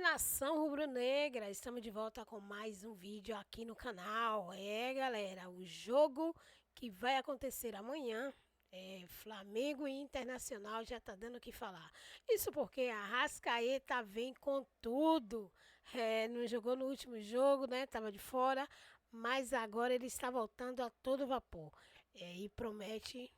Nação rubro-negra, estamos de volta com mais um vídeo aqui no canal. Galera, o jogo que vai acontecer amanhã Flamengo e Internacional já tá dando o que falar. Isso porque a Arrascaeta vem com tudo. Não jogou no último jogo, né? Tava de fora, mas agora ele está voltando a todo vapor. E promete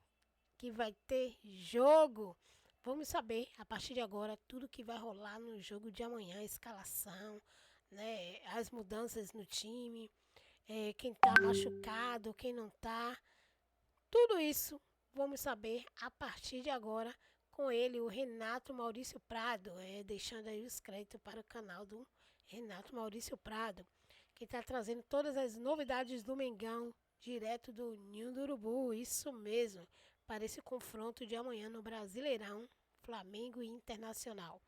que vai ter jogo. Vamos saber, a partir de agora, tudo que vai rolar no jogo de amanhã, a escalação, né, as mudanças no time, quem tá machucado, quem não tá. Tudo isso vamos saber a partir de agora com ele, o Renato Maurício Prado, deixando aí os créditos para o canal do Renato Maurício Prado, que está trazendo todas as novidades do Mengão, direto do Ninho do Urubu, isso mesmo, para esse confronto de amanhã no Brasileirão, Flamengo e Internacional.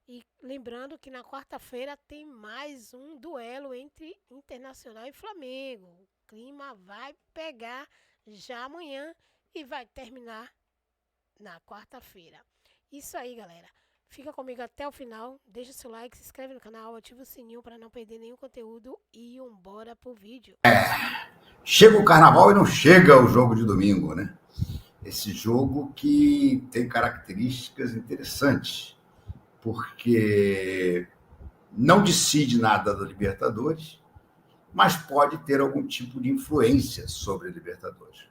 E lembrando que na quarta-feira tem mais um duelo entre Internacional e Flamengo. O clima vai pegar já amanhã e vai terminar na quarta-feira. Isso aí, galera. Fica comigo até o final, deixa seu like, se inscreve no canal, ativa o sininho para não perder nenhum conteúdo e bora pro vídeo. Chega o carnaval e não chega o jogo de domingo, né? Esse jogo que tem características interessantes, porque não decide nada da Libertadores, mas pode ter algum tipo de influência sobre a Libertadores.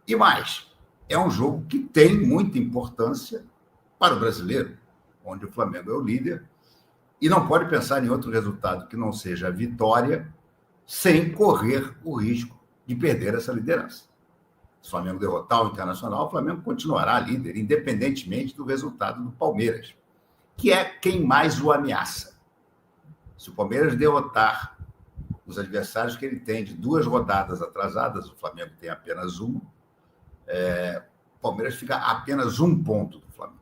E mais, é um jogo que tem muita importância para o brasileiro, onde o Flamengo é o líder, e não pode pensar em outro resultado que não seja a vitória, sem correr o risco de perder essa liderança. Se o Flamengo derrotar o Internacional, o Flamengo continuará líder, independentemente do resultado do Palmeiras, que é quem mais o ameaça. Se o Palmeiras derrotar os adversários que ele tem de 2 rodadas atrasadas, o Flamengo tem apenas uma, o Palmeiras fica a apenas 1 ponto do Flamengo.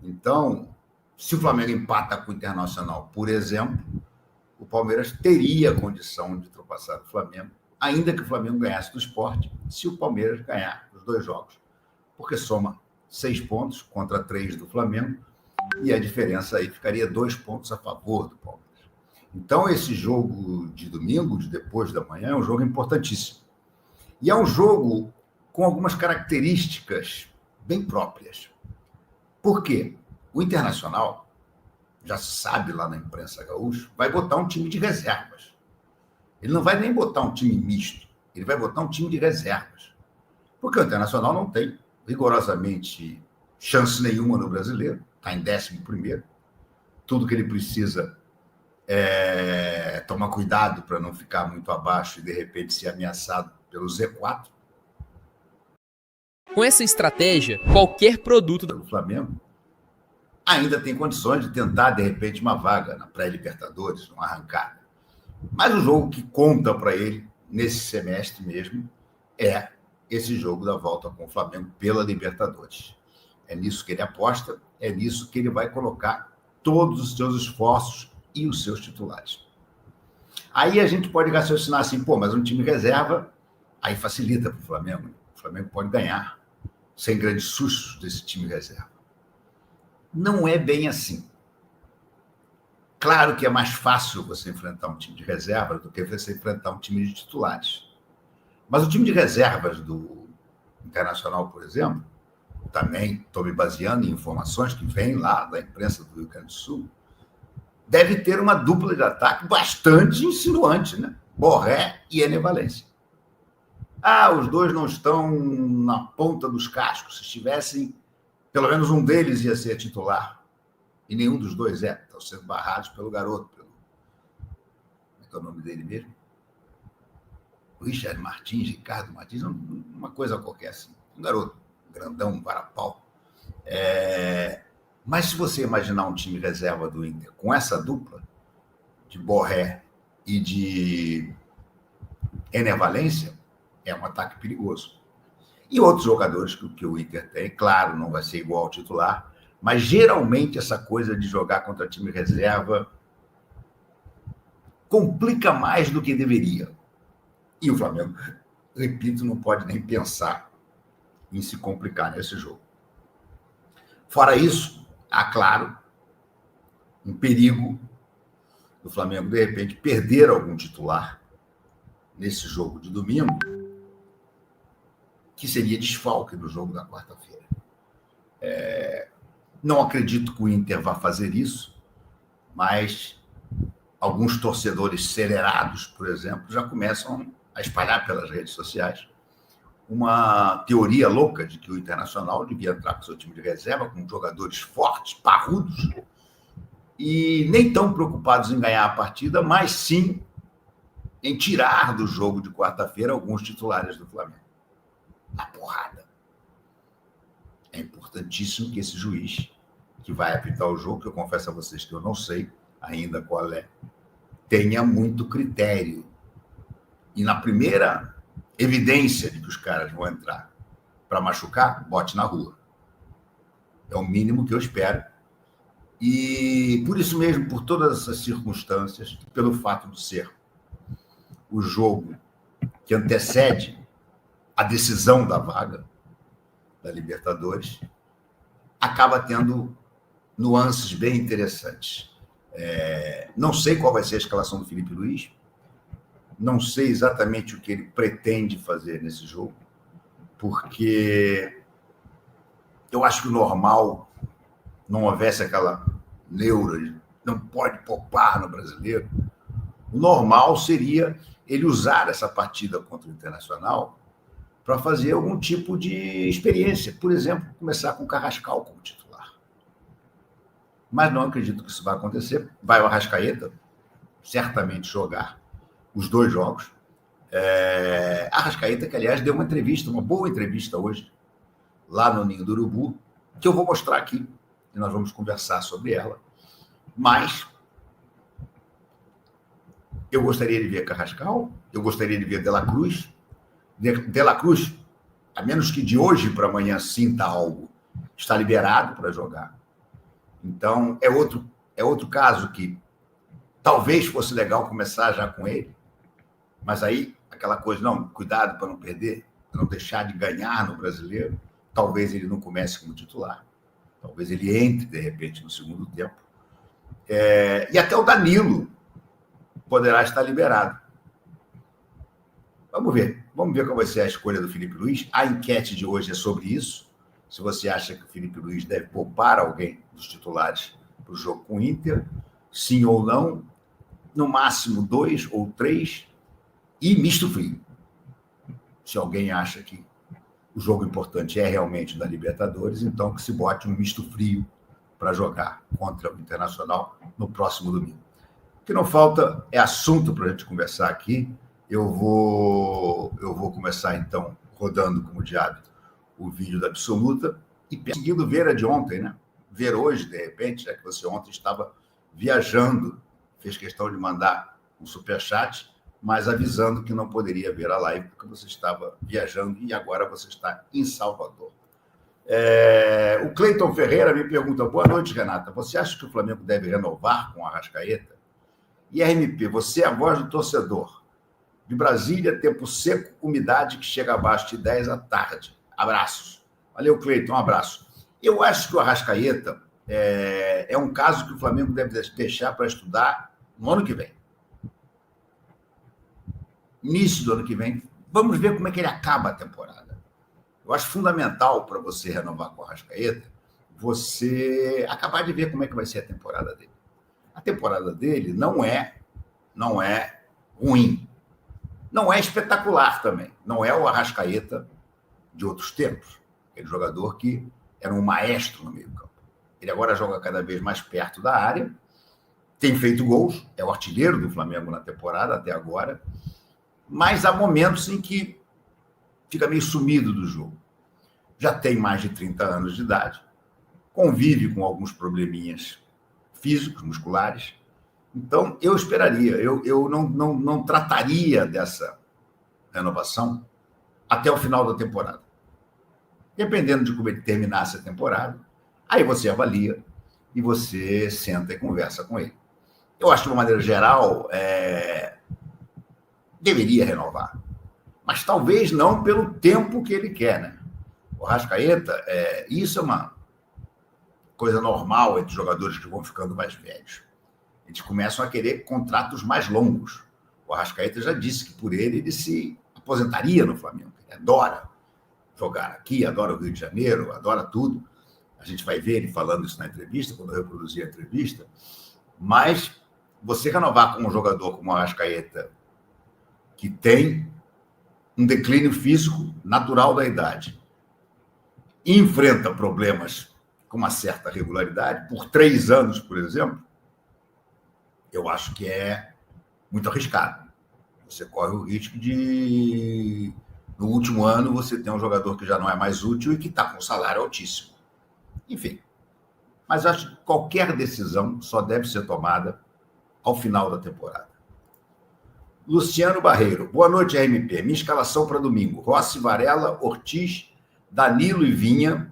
Então, se o Flamengo empata com o Internacional, por exemplo, o Palmeiras teria a condição de ultrapassar o Flamengo, ainda que o Flamengo ganhasse do Sport, se o Palmeiras ganhar os 2 jogos, porque soma 6 pontos contra 3 do Flamengo, e a diferença aí ficaria 2 pontos a favor do Palmeiras. Então, esse jogo de domingo, de depois da manhã, é um jogo importantíssimo. E é um jogo com algumas características bem próprias. Por quê? O Internacional, já se sabe lá na imprensa gaúcha, vai botar um time de reservas. Ele não vai nem botar um time misto, ele vai botar um time de reservas. Porque o Internacional não tem rigorosamente chance nenhuma no brasileiro, está em 11º. Tudo que ele precisa é tomar cuidado para não ficar muito abaixo e, de repente, ser ameaçado pelo Z4. Com essa estratégia, qualquer produto do Flamengo ainda tem condições de tentar, de repente, uma vaga na pré-Libertadores, numa arrancada. Mas o jogo que conta para ele, nesse semestre mesmo, é esse jogo da volta com o Flamengo pela Libertadores. É nisso que ele aposta, é nisso que ele vai colocar todos os seus esforços e os seus titulares. Aí a gente pode raciocinar assim, mas um time reserva, aí facilita para o Flamengo. O Flamengo pode ganhar sem grandes sustos desse time reserva. Não é bem assim. Claro que é mais fácil você enfrentar um time de reserva do que você enfrentar um time de titulares. Mas o time de reservas do Internacional, por exemplo, também estou me baseando em informações que vêm lá da imprensa do Rio Grande do Sul, deve ter uma dupla de ataque bastante insinuante, né? Borré e Ené Valencia. Os 2 não estão na ponta dos cascos. Se estivessem, pelo menos um deles ia ser titular. E nenhum dos 2 estão sendo barrados pelo garoto. Como é que é o nome dele mesmo? Richard Martins, Ricardo Martins, uma coisa qualquer assim. Um garoto grandão, um varapau. Mas se você imaginar um time reserva do Inter com essa dupla de Borré e de Ené Valencia, é um ataque perigoso. E outros jogadores que o Inter tem, claro, não vai ser igual ao titular, mas geralmente essa coisa de jogar contra time reserva complica mais do que deveria. E o Flamengo, repito, não pode nem pensar em se complicar nesse jogo. Fora isso, claro, um perigo do Flamengo, de repente, perder algum titular nesse jogo de domingo, que seria desfalque no jogo da quarta-feira. Não acredito que o Inter vá fazer isso, mas alguns torcedores acelerados, por exemplo, já começam a espalhar pelas redes sociais uma teoria louca de que o Internacional devia entrar com seu time de reserva, com jogadores fortes, parrudos, e nem tão preocupados em ganhar a partida, mas sim em tirar do jogo de quarta-feira alguns titulares do Flamengo. Na porrada. É importantíssimo que esse juiz, que vai apitar o jogo, que eu confesso a vocês que eu não sei ainda qual é, tenha muito critério. E na primeira evidência de que os caras vão entrar para machucar, bote na rua. É o mínimo que eu espero. E por isso mesmo, por todas essas circunstâncias, pelo fato de ser o jogo que antecede a decisão da vaga da Libertadores, acaba tendo nuances bem interessantes. Não sei qual vai ser a escalação do Felipe Luiz, não sei exatamente o que ele pretende fazer nesse jogo, porque eu acho que o normal não houvesse aquela neura de não pode poupar no Brasileiro. O normal seria ele usar essa partida contra o Internacional para fazer algum tipo de experiência. Por exemplo, começar com o Carrascal como titular. Mas não acredito que isso vai acontecer. Vai o Arrascaeta certamente jogar os dois jogos. Arrascaeta, que, aliás, deu uma entrevista, uma boa entrevista hoje, lá no Ninho do Urubu, que eu vou mostrar aqui, e nós vamos conversar sobre ela. Mas eu gostaria de ver Carrascal, eu gostaria de ver De La Cruz. De La Cruz, a menos que de hoje para amanhã sinta algo, está liberado para jogar. Então, é outro caso que talvez fosse legal começar já com ele, mas aí aquela coisa, não, cuidado para não perder, para não deixar de ganhar no Brasileiro, talvez ele não comece como titular, talvez ele entre, de repente, no segundo tempo. E até o Danilo poderá estar liberado. Vamos ver qual vai ser a escolha do Felipe Luiz. A enquete de hoje é sobre isso. Se você acha que o Felipe Luiz deve poupar alguém dos titulares para o jogo com o Inter, sim ou não, no máximo 2 ou 3, e misto frio. Se alguém acha que o jogo importante é realmente da Libertadores, então que se bote um misto frio para jogar contra o Internacional no próximo domingo. O que não falta é assunto para a gente conversar aqui. Eu vou começar, então, rodando como de hábito o vídeo da Absoluta e seguindo ver a de ontem, né? Ver hoje, de repente, já que você ontem estava viajando, fez questão de mandar um superchat, mas avisando que não poderia ver a live porque você estava viajando e agora você está em Salvador. O Cleiton Ferreira me pergunta: boa noite, Renata. Você acha que o Flamengo deve renovar com a Arrascaeta? E RMP, você é a voz do torcedor. De Brasília, tempo seco, umidade que chega abaixo de 10 à tarde. Abraços. Valeu, Cleiton, um abraço. Eu acho que o Arrascaeta é um caso que o Flamengo deve deixar para estudar no ano que vem. Início do ano que vem. Vamos ver como é que ele acaba a temporada. Eu acho fundamental para você renovar com o Arrascaeta você acabar de ver como é que vai ser a temporada dele. A temporada dele não é ruim. Não é espetacular também. Não é o Arrascaeta de outros tempos. Aquele jogador que era um maestro no meio-campo. Ele agora joga cada vez mais perto da área, tem feito gols, é o artilheiro do Flamengo na temporada até agora, mas há momentos em que fica meio sumido do jogo. Já tem mais de 30 anos de idade, convive com alguns probleminhas físicos, musculares. Então, eu esperaria, eu não trataria dessa renovação até o final da temporada. Dependendo de como ele terminasse a temporada, aí você avalia e você senta e conversa com ele. Eu acho que, de uma maneira geral, deveria renovar, mas talvez não pelo tempo que ele quer, né? O Arrascaeta, isso é uma coisa normal entre jogadores que vão ficando mais velhos. Eles começam a querer contratos mais longos. O Arrascaeta já disse que, por ele se aposentaria no Flamengo. Ele adora jogar aqui, adora o Rio de Janeiro, adora tudo. A gente vai ver ele falando isso na entrevista, quando eu reproduzir a entrevista. Mas você renovar com um jogador como o Arrascaeta, que tem um declínio físico natural da idade, e enfrenta problemas com uma certa regularidade, por 3 anos, por exemplo, eu acho que é muito arriscado. Você corre o risco de, no último ano, você ter um jogador que já não é mais útil e que está com um salário altíssimo. Enfim, mas acho que qualquer decisão só deve ser tomada ao final da temporada. Luciano Barreiro. Boa noite, RMP. Minha escalação para domingo. Rossi, Varela, Ortiz, Danilo e Vinha.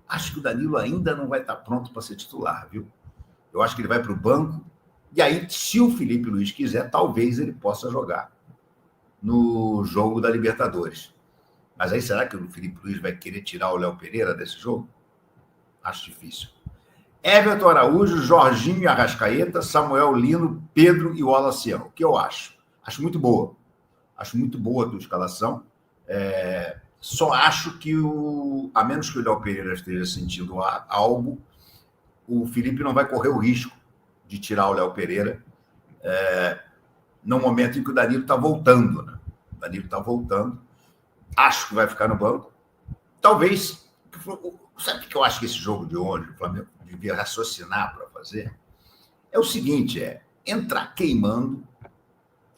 Acho que o Danilo ainda não vai estar pronto para ser titular, viu? Eu acho que ele vai para o banco. E aí, se o Felipe Luiz quiser, talvez ele possa jogar no jogo da Libertadores. Mas aí, será que o Felipe Luiz vai querer tirar o Léo Pereira desse jogo? Acho difícil. Everton Araújo, Jorginho e Arrascaeta, Samuel Lino, Pedro e Wallace. O que eu acho? Acho muito boa. Acho muito boa a tua escalação. Só acho que, a menos que o Léo Pereira esteja sentindo algo, o Felipe não vai correr o risco de tirar o Léo Pereira no momento em que o Danilo está voltando. Né? O Danilo está voltando. Acho que vai ficar no banco. Talvez... Sabe o que eu acho que esse jogo de hoje, o Flamengo devia raciocinar para fazer? É o seguinte, entrar queimando,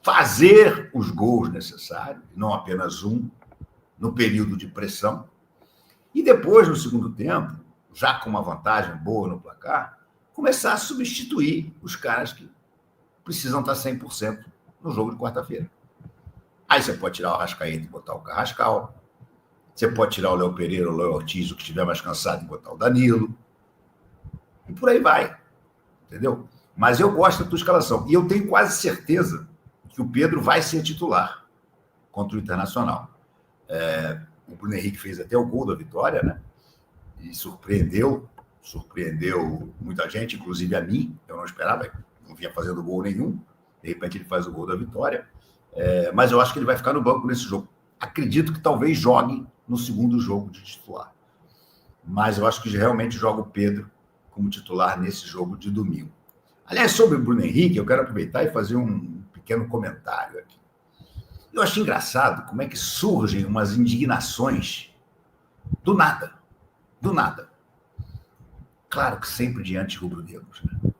fazer os gols necessários, não apenas um, no período de pressão, e depois, no segundo tempo, já com uma vantagem boa no placar, começar a substituir os caras que precisam estar 100% no jogo de quarta-feira. Aí você pode tirar o Arrascaeta e botar o Carrascal, você pode tirar o Léo Pereira, o Léo Ortiz, o que estiver mais cansado, e botar o Danilo. E por aí vai. Entendeu? Mas eu gosto da tua escalação. E eu tenho quase certeza que o Pedro vai ser titular contra o Internacional. O Bruno Henrique fez até o gol da vitória, né? E surpreendeu muita gente, inclusive a mim. Eu não esperava, não vinha fazendo gol nenhum. De repente ele faz o gol da vitória. Mas eu acho que ele vai ficar no banco nesse jogo. Acredito que talvez jogue no segundo jogo de titular. Mas eu acho que realmente joga o Pedro como titular nesse jogo de domingo. Aliás, sobre o Bruno Henrique, eu quero aproveitar e fazer um pequeno comentário aqui. Eu acho engraçado como é que surgem umas indignações do nada. Do nada. Claro que sempre diante de rubro-negros. Né?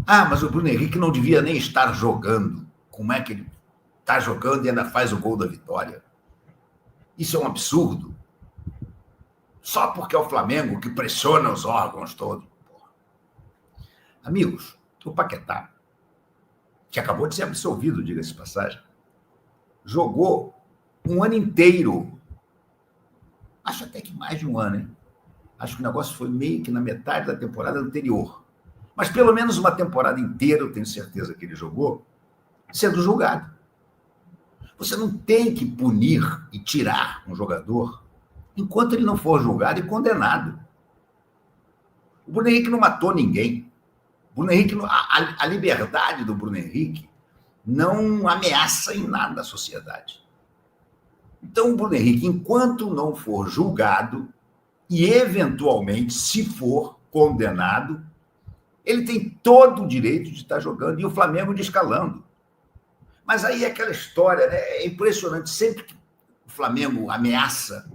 Mas o Bruno Henrique não devia nem estar jogando. Como é que ele está jogando e ainda faz o gol da vitória? Isso é um absurdo. Só porque é o Flamengo que pressiona os órgãos todos. Porra. Amigos, o Paquetá, que acabou de ser absolvido, diga-se de passagem, jogou um ano inteiro. Acho até que mais de um ano, hein? Acho que o negócio foi meio que na metade da temporada anterior. Mas pelo menos uma temporada inteira, eu tenho certeza que ele jogou, sendo julgado. Você não tem que punir e tirar um jogador enquanto ele não for julgado e condenado. O Bruno Henrique não matou ninguém. O Bruno Henrique, a liberdade do Bruno Henrique não ameaça em nada a sociedade. Então, o Bruno Henrique, enquanto não for julgado e, eventualmente, se for condenado, ele tem todo o direito de estar jogando e o Flamengo descalando. Mas aí é aquela história, né? É impressionante. Sempre que o Flamengo ameaça,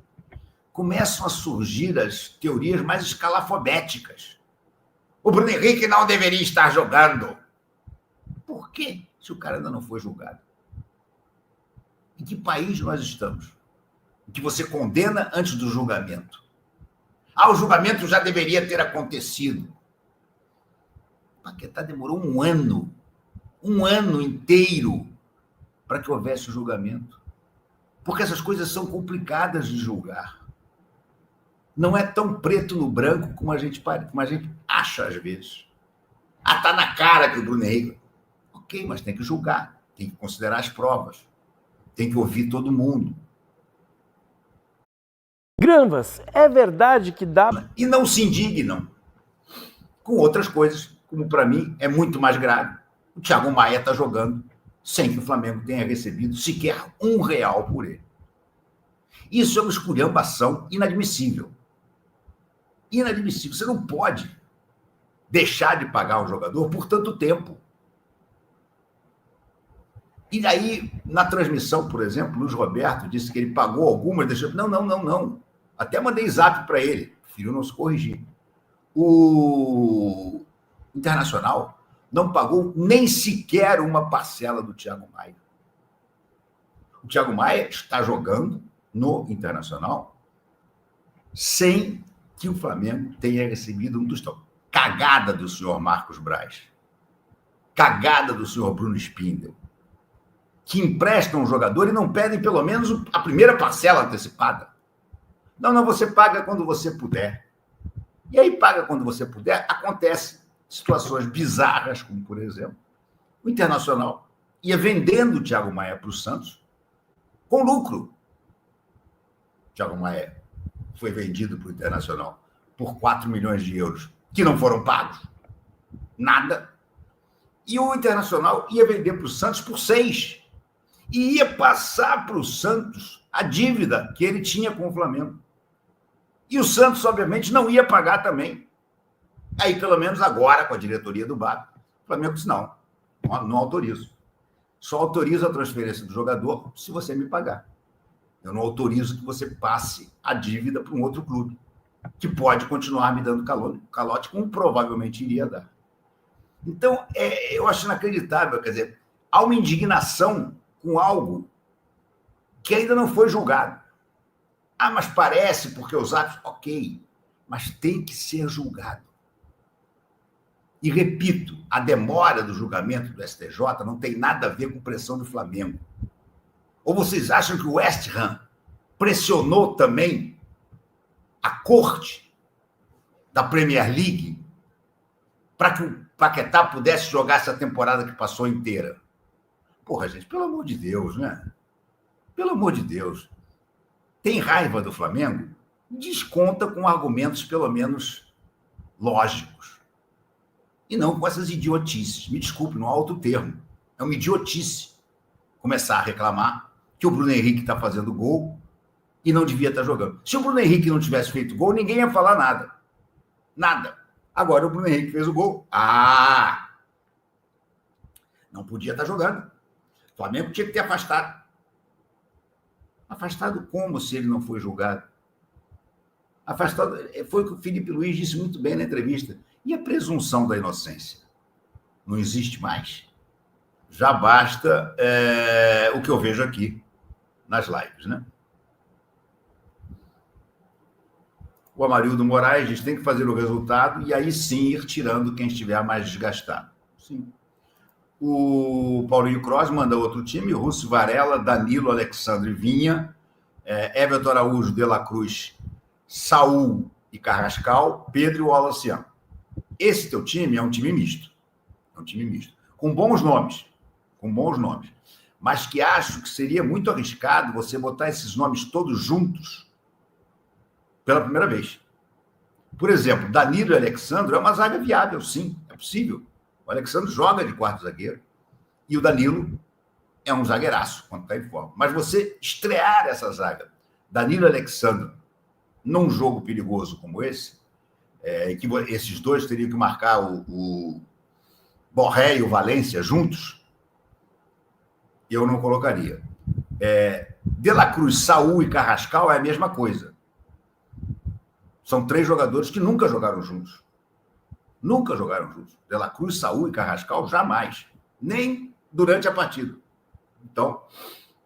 começam a surgir as teorias mais escalafobéticas. O Bruno Henrique não deveria estar jogando. Por quê? Se o cara ainda não foi julgado. Em que país nós estamos? Em que você condena antes do julgamento. O julgamento já deveria ter acontecido. O Paquetá demorou um ano inteiro, para que houvesse o julgamento. Porque essas coisas são complicadas de julgar. Não é tão preto no branco como a gente acha às vezes. Está na cara que o Bruno Henrique... Ok, mas tem que julgar, tem que considerar as provas, tem que ouvir todo mundo. Granvas, é verdade que dá... E não se indignam. com outras coisas, como para mim é muito mais grave. O Thiago Maia está jogando sem que o Flamengo tenha recebido sequer R$1 por ele. Isso é uma esculhambação inadmissível. Inadmissível. Você não pode deixar de pagar um jogador por tanto tempo. E aí, na transmissão, por exemplo, Luiz Roberto disse que ele pagou algumas, deixou... Não. Até mandei zap para ele, filho, não se corrigir. O Internacional não pagou nem sequer uma parcela do Thiago Maia. O Thiago Maia está jogando no Internacional sem que o Flamengo tenha recebido um tostão. Cagada do senhor Marcos Braz. Cagada do senhor Bruno Spindel, que emprestam um jogador e não pedem pelo menos a primeira parcela antecipada. Não, você paga quando você puder. E aí paga quando você puder, acontece situações bizarras, como, por exemplo, o Internacional ia vendendo o Thiago Maia para o Santos com lucro. O Thiago Maia foi vendido para o Internacional por 4 milhões de euros, que não foram pagos. Nada. E o Internacional ia vender para o Santos por 6. E ia passar para o Santos a dívida que ele tinha com o Flamengo. E o Santos, obviamente, não ia pagar também. Aí, pelo menos agora, com a diretoria do BAP, o Flamengo disse, não autorizo. Só autorizo a transferência do jogador se você me pagar. Eu não autorizo que você passe a dívida para um outro clube, que pode continuar me dando calote, como provavelmente iria dar. Então, eu acho inacreditável, quer dizer, há uma indignação com algo que ainda não foi julgado. Mas parece, porque os atos... Ok, mas tem que ser julgado. E, repito, a demora do julgamento do STJ não tem nada a ver com pressão do Flamengo. Ou vocês acham que o West Ham pressionou também a corte da Premier League para que o Paquetá pudesse jogar essa temporada que passou inteira? Porra, gente, pelo amor de Deus, né? Pelo amor de Deus. Tem raiva do Flamengo? Desconta com argumentos, pelo menos, lógicos. E não com essas idiotices. Me desculpe, não há outro termo. É uma idiotice começar a reclamar que o Bruno Henrique está fazendo gol e não devia estar jogando. Se o Bruno Henrique não tivesse feito gol, ninguém ia falar nada. Nada. Agora o Bruno Henrique fez o gol. Não podia estar jogando. O Flamengo tinha que ter afastado. Afastado como se ele não foi julgado? Afastado, foi o que o Felipe Luiz disse muito bem na entrevista. E a presunção da inocência? Não existe mais. Já basta o que eu vejo aqui nas lives, né? O Amarildo Moraes diz que tem que fazer o resultado e aí sim ir tirando quem estiver mais desgastado. Sim. O Paulinho Kroos manda outro time: Rússio, Varela, Danilo, Alexandre, Vinha, Everton Araújo, De La Cruz, Saul e Carrascal, Pedro e Wallace. Esse teu time é um time misto. É um time misto. Com bons nomes. Mas que acho que seria muito arriscado você botar esses nomes todos juntos pela primeira vez. Por exemplo, Danilo e Alexandre é uma zaga viável, sim, é possível. O Alexandre joga de quarto zagueiro e o Danilo é um zagueiraço quando está em forma. Mas você estrear essa zaga, Danilo e Alexandre, num jogo perigoso como esse, que esses dois teriam que marcar o Borré e o Valência juntos, eu não colocaria. De La Cruz, Saul e Carrascal é a mesma coisa. São 3 jogadores que nunca jogaram juntos. Nunca jogaram juntos. De La Cruz, Saul e Carrascal, jamais. Nem durante a partida. Então,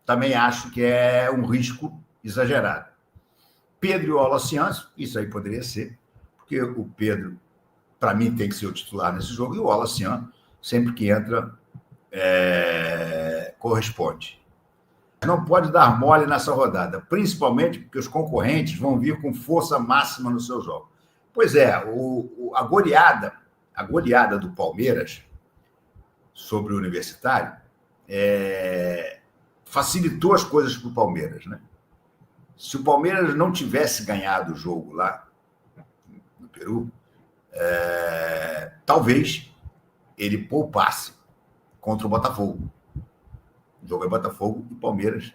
também acho que é um risco exagerado. Pedro e Wallace, isso aí poderia ser, porque o Pedro, para mim, tem que ser o titular nesse jogo, e o Wallace, sempre que entra, corresponde. Não pode dar mole nessa rodada, principalmente porque os concorrentes vão vir com força máxima no seu jogo. Pois é, a goleada do Palmeiras sobre o Universitário facilitou as coisas para o Palmeiras, né? Se o Palmeiras não tivesse ganhado o jogo lá no Peru, talvez ele poupasse contra o Botafogo. O jogo é Botafogo e Palmeiras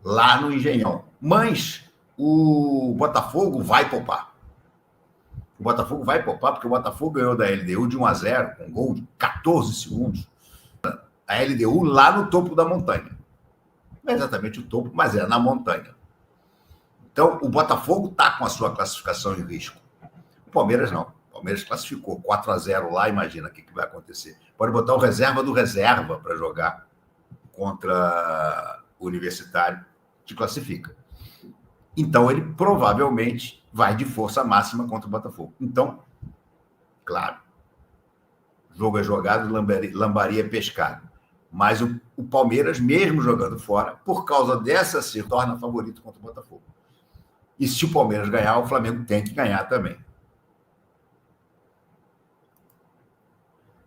lá no Engenhão. Mas o Botafogo vai poupar. O Botafogo vai poupar porque o Botafogo ganhou da LDU de 1-0, com gol de 14 segundos. A LDU lá no topo da montanha. Não é exatamente o topo, mas é na montanha. Então, o Botafogo está com a sua classificação em risco. O Palmeiras não. O Palmeiras classificou 4-0 lá, imagina o que vai acontecer. Pode botar o reserva do reserva para jogar contra o Universitário, que classifica. Então, ele provavelmente vai de força máxima contra o Botafogo. Então, claro, jogo é jogado, lambaria é pescado. Mas o Palmeiras, mesmo jogando fora, por causa dessa se torna favorito contra o Botafogo. E se o Palmeiras ganhar, o Flamengo tem que ganhar também.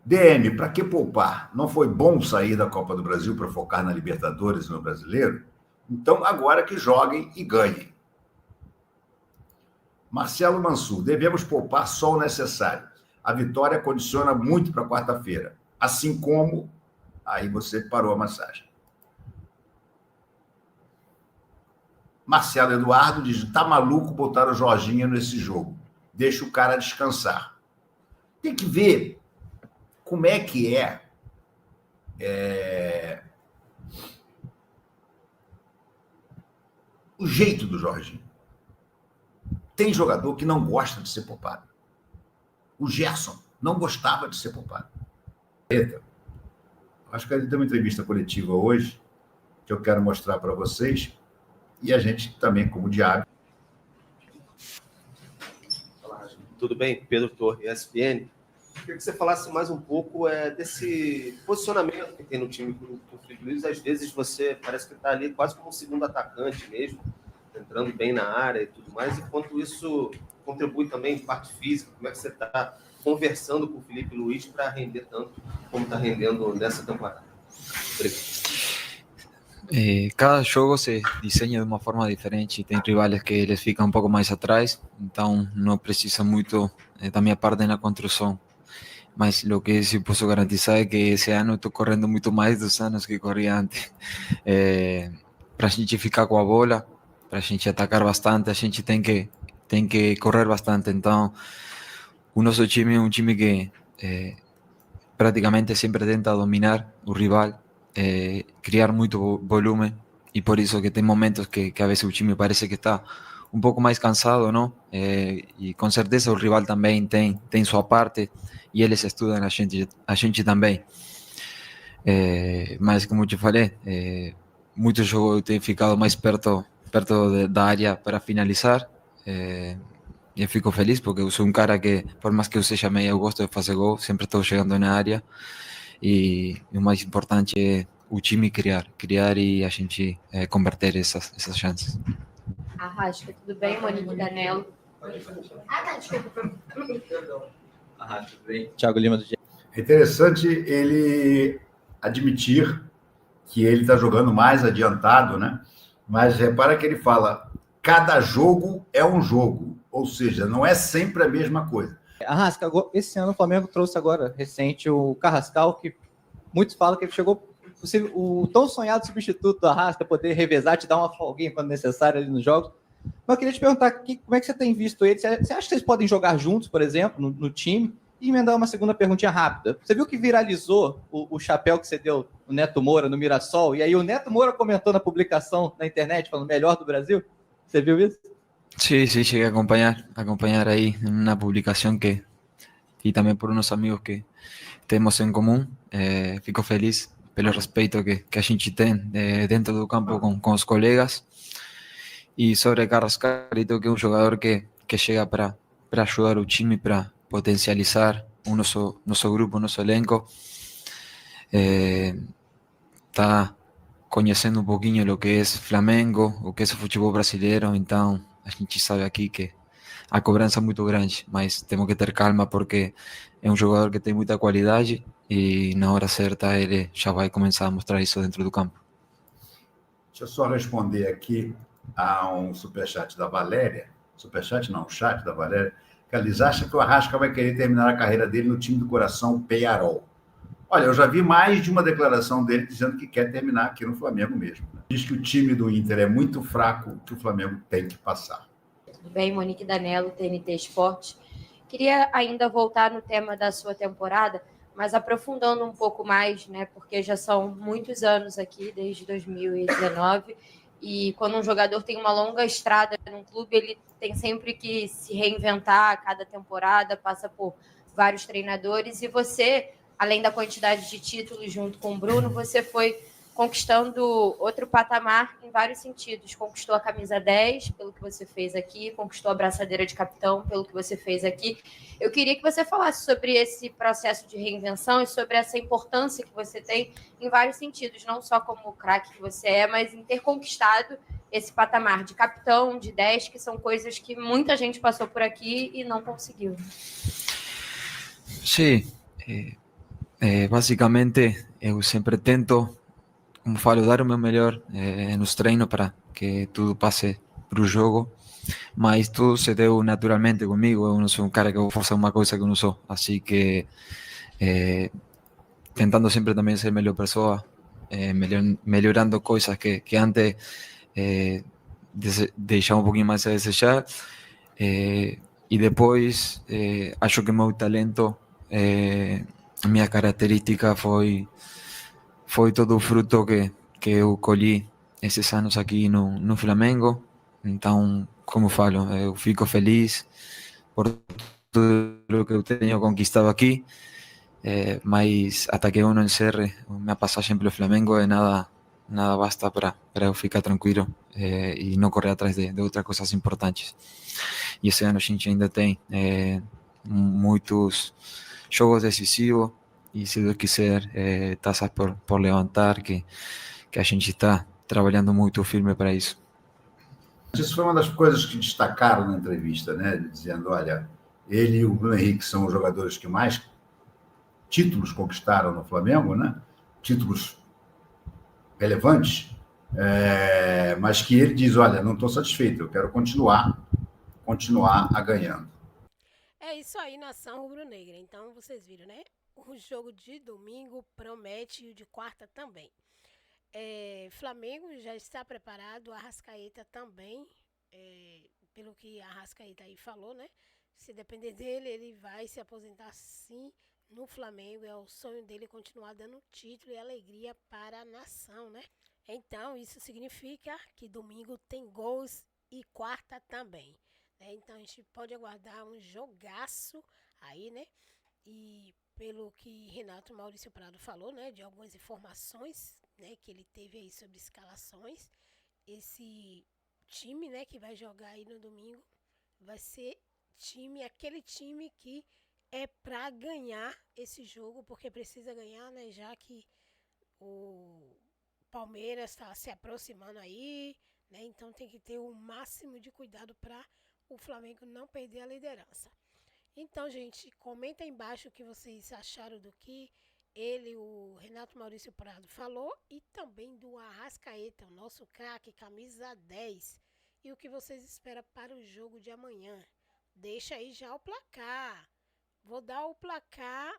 DM, para que poupar? Não foi bom sair da Copa do Brasil para focar na Libertadores e no Brasileiro? Então, agora que joguem e ganhem. Marcelo Mansur, devemos poupar só o necessário. A vitória condiciona muito para quarta-feira. Assim como... Aí você parou a massagem. Marcelo Eduardo diz, tá maluco botar o Jorginho nesse jogo. Deixa o cara descansar. Tem que ver como é que o jeito do Jorginho. Tem jogador que não gosta de ser poupado. O Gerson não gostava de ser poupado. Acho que ele tem uma entrevista coletiva hoje que eu quero mostrar para vocês e a gente também, como de hábito. Tudo bem? Pedro Torre, ESPN. Queria que você falasse mais um pouco desse posicionamento que tem no time do Felipe Luiz. Às vezes você parece que está ali quase como um segundo atacante mesmo, entrando bem na área e tudo mais, enquanto isso contribui também em parte física. Como é que você está conversando com o Felipe Luiz para render tanto como está rendendo nessa temporada? Obrigado. Cada jogo se desenha de uma forma diferente. Tem rivais que eles ficam um pouco mais atrás, então não precisa muito da minha parte na construção. Mas o que eu posso garantizar é que esse ano estou correndo muito mais dos anos que corria antes. Para a gente ficar com a bola, para a gente atacar bastante, a gente tem que correr bastante. Então, o nosso time é um time que praticamente sempre tenta dominar o rival, criar muito volume, e por isso que tem momentos que a vezes o time parece que está um pouco mais cansado, não? E com certeza o rival também tem sua parte e eles estudam a gente também. Mas como eu te falei, muitos jogos eu tenho ficado mais perto da área para finalizar. E eu fico feliz porque eu sou um cara que, por mais que eu seja meio, eu gosto de fazer gol, sempre estou chegando na área. E o mais importante é o time criar e a gente converter essas chances. Arrasca, tudo bem? Monique Danello. Desculpa. Arrasca, tudo bem? Thiago Lima do G. É interessante ele admitir que ele está jogando mais adiantado, né? Mas repara que ele fala, cada jogo é um jogo, ou seja, não é sempre a mesma coisa. Arrasca, esse ano o Flamengo trouxe agora, recente, o Carrascal, que muitos falam que ele chegou o tão sonhado substituto do Arrasca, poder revezar, te dar uma folguinha quando necessário ali nos jogos. Mas eu queria te perguntar, como é que você tem visto ele? Você acha que vocês podem jogar juntos, por exemplo, no time? E emendar uma segunda perguntinha rápida. Você viu que viralizou o chapéu que você deu no Neto Moura, no Mirassol? E aí o Neto Moura comentou na publicação na internet, falando melhor do Brasil? Você viu isso? Sí, llegué a acompañar ahí en una publicación y también por unos amigos que tenemos en común. Fico feliz pelo respeito que a gente tem dentro do campo com os colegas. E sobre Carrascal, que é um jogador que chega para ajudar o time, para potencializar o nosso grupo, o nosso elenco. Está conhecendo um pouquinho o que é Flamengo, o que é o futebol brasileiro, então a gente sabe aqui que a cobrança é muito grande, mas temos que ter calma porque é um jogador que tem muita qualidade e na hora certa ele já vai começar a mostrar isso dentro do campo. Deixa eu só responder aqui a um superchat da Valéria. Superchat não, chat da Valéria. Eles acham que o Arrasca vai querer terminar a carreira dele no time do coração Peñarol. Olha, eu já vi mais de uma declaração dele dizendo que quer terminar aqui no Flamengo mesmo. Diz que o time do Inter é muito fraco, que o Flamengo tem que passar. Tudo bem, Monique Danello, TNT Esporte. Queria ainda voltar no tema da sua temporada, mas aprofundando um pouco mais, né? Porque já são muitos anos aqui, desde 2019, e quando um jogador tem uma longa estrada num clube, ele tem sempre que se reinventar a cada temporada, passa por vários treinadores, e você, além da quantidade de títulos junto com o Bruno, você foi conquistando outro patamar em vários sentidos. Conquistou a camisa 10, pelo que você fez aqui, conquistou a braçadeira de capitão, pelo que você fez aqui. Eu queria que você falasse sobre esse processo de reinvenção e sobre essa importância que você tem em vários sentidos, não só como o craque que você é, mas em ter conquistado esse patamar de capitão, de 10, que são coisas que muita gente passou por aqui e não conseguiu. Sí, basicamente eu sempre tento, como falo, dar o meu melhor nos treinos para que tudo passe para o jogo, mas tudo se deu naturalmente comigo. Eu não sou um cara que vou forçar uma coisa que eu não sou, assim que tentando sempre também ser melhor pessoa, melhorando coisas que antes deixava um pouquinho mais a desejar, e depois acho que meu talento, minha característica foi todo o fruto que eu colhi esses anos aqui no Flamengo. Então, como falo, eu fico feliz por tudo que eu tenho conquistado aqui, mas até que eu não encerre minha passagem pelo Flamengo, nada basta para eu ficar tranquilo e não correr atrás de outras coisas importantes. E esse ano a gente ainda tem muitos jogos decisivos, e se Deus quiser, taças por levantar, que a gente está trabalhando muito firme para isso. Isso foi uma das coisas que destacaram na entrevista, né? Dizendo, olha, ele e o Bruno Henrique são os jogadores que mais títulos conquistaram no Flamengo, né? Títulos relevantes, mas que ele diz, olha, não estou satisfeito, eu quero continuar a ganhando. É isso aí, nação rubro-negra. Então, vocês viram, né? O jogo de domingo promete e o de quarta também. Flamengo já está preparado, a Arrascaeta também, pelo que a Arrascaeta aí falou, né? Se depender dele, ele vai se aposentar sim no Flamengo. É o sonho dele continuar dando título e alegria para a nação, né? Então, isso significa que domingo tem gols e quarta também. Então a gente pode aguardar um jogaço aí, né? E pelo que Renato Maurício Prado falou, né? De algumas informações, né? Que ele teve aí sobre escalações. Esse time, né? Que vai jogar aí no domingo vai ser aquele time que é pra ganhar esse jogo, porque precisa ganhar, né? Já que o Palmeiras está se aproximando aí, né? Então tem que ter o máximo de cuidado para o Flamengo não perder a liderança. Então, gente, comenta aí embaixo o que vocês acharam do que o Renato Maurício Prado falou e também do Arrascaeta, o nosso craque, camisa 10. E o que vocês esperam para o jogo de amanhã. Deixa aí já o placar. Vou dar o placar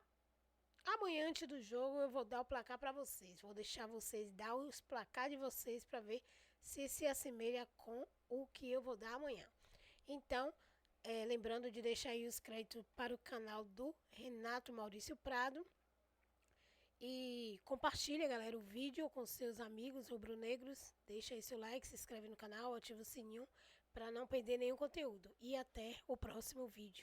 amanhã antes do jogo, eu vou dar o placar para vocês. Vou deixar vocês dar os placar de vocês para ver se assemelha com o que eu vou dar amanhã. Então, lembrando de deixar aí os créditos para o canal do Renato Maurício Prado. E compartilha, galera, o vídeo com seus amigos rubro-negros. Deixa aí seu like, se inscreve no canal, ativa o sininho para não perder nenhum conteúdo. E até o próximo vídeo.